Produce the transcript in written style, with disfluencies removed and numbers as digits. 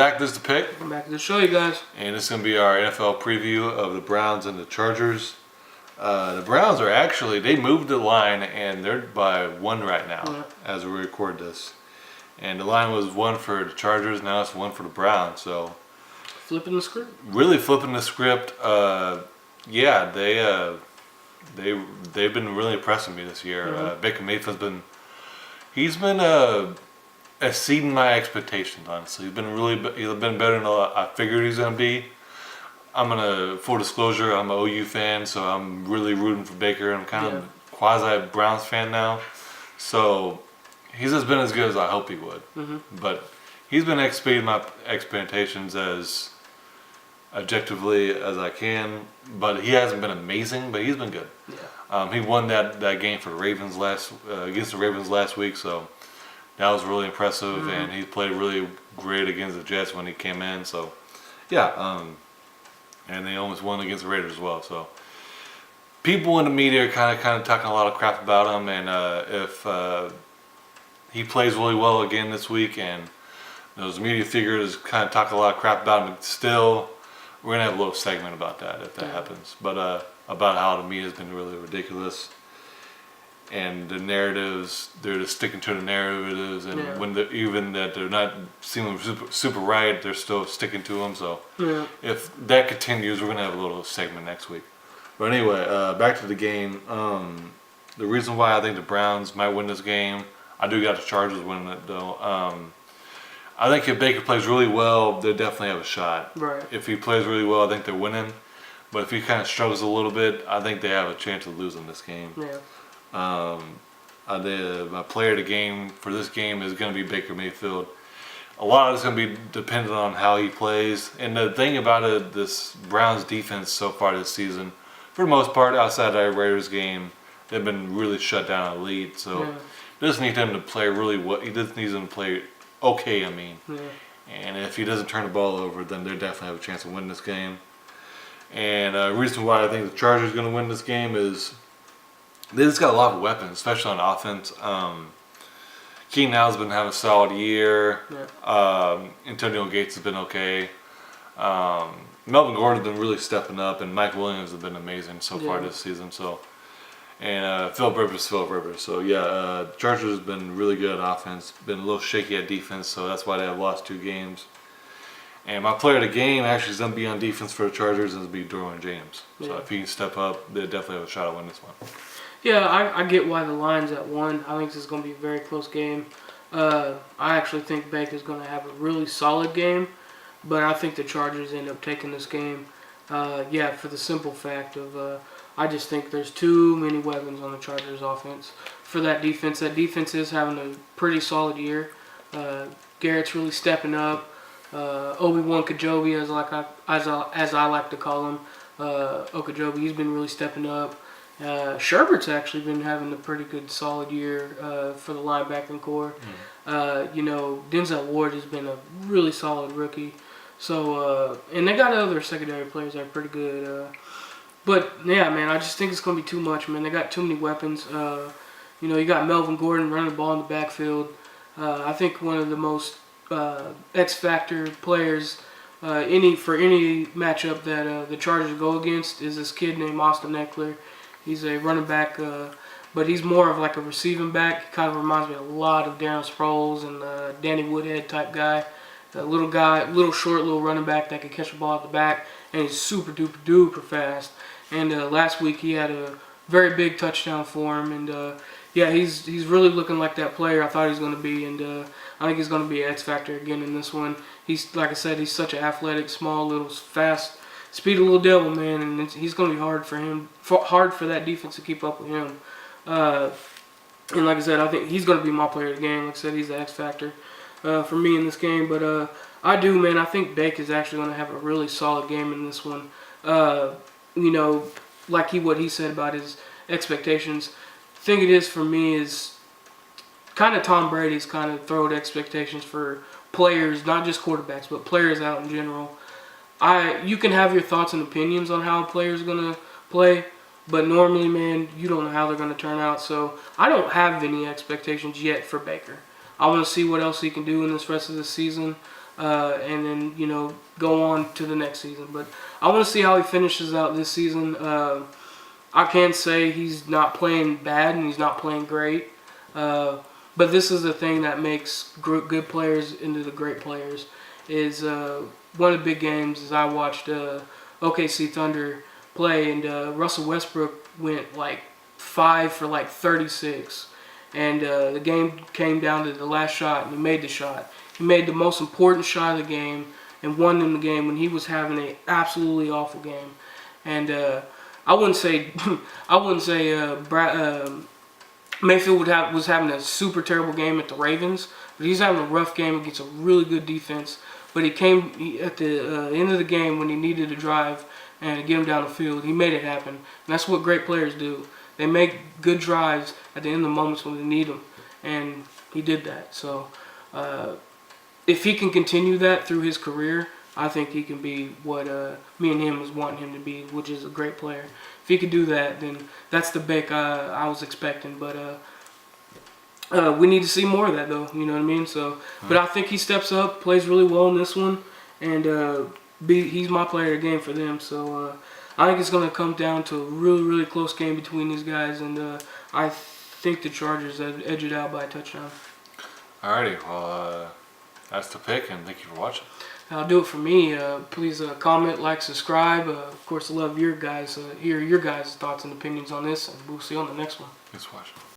Back, this is the pick, I'm back to the show, you guys. and this is going to be our NFL preview of the Browns and the Chargers. The Browns are they moved the line, and they're by 1 right now as we record this. And the line was 1 for the Chargers, now it's 1 for the Browns. So Flipping the script. really flipping the script. Yeah, they've been really impressing me this year. Baker Mayfield's been exceeding my expectations. Honestly, he's been better than I figured he's gonna be. Full disclosure, I'm an OU fan, so I'm really rooting for Baker. I'm kind of quasi Browns fan now, so he's just been as good as I hope he would. But he's been exceeding my expectations as objectively as I can. But he hasn't been amazing, but he's been good. He won that game for the Ravens against the Ravens last week, so that was really impressive. And he played really great against the Jets when he came in. So yeah. And they almost won against the Raiders as well. So people in the media are kind of talking a lot of crap about him, and if he plays really well again this week, and those media figures kind of talk a lot of crap about him, still we're gonna have a little segment about that if that happens. But about how the media has been really ridiculous, and the narratives, they're just sticking to the narratives, and when even that they're not seeming super right, they're still sticking to them. So if that continues, we're gonna have a little segment next week. But anyway, back to the game. The reason why I think the Browns might win this game, I do got the Chargers winning it though. I think if Baker plays really well, they definitely have a shot. Right. If he plays really well, I think they're winning. But if he kind of struggles a little bit, I think they have a chance of losing this game. My player of the game for this game is going to be Baker Mayfield. A lot of it's going to be dependent on how he plays. And the thing about it, this Browns defense so far this season, for the most part, outside that Raiders game, they've been really shut down and lead. So he doesn't need them to play really well. He just needs them to play okay, And if he doesn't turn the ball over, then they definitely have a chance of winning this game. And the reason why I think the Chargers are going to win this game is they just got a lot of weapons, especially on offense. Keenan Allen's been having a solid year. Antonio Gates has been okay. Melvin Gordon's been really stepping up, and Mike Williams has been amazing so far this season. So, and Philip Rivers. So yeah, Chargers has been really good at offense. Been a little shaky at defense, so that's why they have lost 2 games. And my player of the game actually is going to be on defense for the Chargers, and it's going to be Derwin James. So if he can step up, they definitely have a shot at winning this one. Yeah, I get why the line's at 1. I think this is going to be a very close game. I actually think Baker's going to have a really solid game, but I think the Chargers end up taking this game. For the simple fact of I just think there's too many weapons on the Chargers offense for that defense. That defense is having a pretty solid year. Garrett's really stepping up. Obi-Wan Kajobi, as I like to call him, Okajobi, he's been really stepping up. Sherbert's actually been having a pretty good, solid year for the linebacking core. Denzel Ward has been a really solid rookie. So, and they got other secondary players that are pretty good. But, yeah, man, I just think it's going to be too much, man. They got too many weapons. You got Melvin Gordon running the ball in the backfield. I think one of the most X-factor players for any matchup that the Chargers go against is this kid named Austin Eckler. He's a running back, but he's more of like a receiving back. He kind of reminds me a lot of Darren Sproles and Danny Woodhead type guy. Little short, little running back that can catch the ball at the back, and he's super duper fast. And last week he had a very big touchdown for him, and he's really looking like that player I thought he was going to be, and I think he's going to be an X factor again in this one. He's, like I said, he's such an athletic, small, little, fast, speedy little devil, man, and he's going to be hard for that defense to keep up with him. And like I said, I think he's going to be my player of the game. Like I said, he's the X factor for me in this game. But I think Baker's actually going to have a really solid game in this one. Like what he said about his expectations. The thing it is for me is kind of Tom Brady's kind of throwing expectations for players, not just quarterbacks, but players out in general. You can have your thoughts and opinions on how a player's going to play, but normally, man, you don't know how they're going to turn out. So I don't have any expectations yet for Baker. I want to see what else he can do in this rest of the season. and then go on to the next season. But I want to see how he finishes out this season. I can't say he's not playing bad and he's not playing great, but this is the thing that makes good players into the great players. Is one of the big games is I watched OKC Thunder play, and Russell Westbrook went like 5 for like 36, and the game came down to the last shot, and he made the shot. He made the most important shot of the game and won them the game when he was having an absolutely awful game. And I wouldn't say Mayfield was having a super terrible game at the Ravens, but he's having a rough game against a really good defense. But at the end of the game when he needed to drive and to get him down the field, he made it happen. And that's what great players do. They make good drives at the end of the moments when they need them, and he did that. So if he can continue that through his career, I think he can be what me and him was wanting him to be, which is a great player. If he could do that, then that's the Bake I was expecting. But we need to see more of that, though. You know what I mean? So, but I think he steps up, plays really well in this one, and he's my player of the game for them. So I think it's going to come down to a really, really close game between these guys, and I think the Chargers edge it out by a touchdown. Alrighty, well, that's the pick, and thank you for watching. That'll do it for me. Please comment, like, subscribe. Of course, I love your guys. Hear your guys' thoughts and opinions on this, and we'll see you on the next one. Thanks for watching.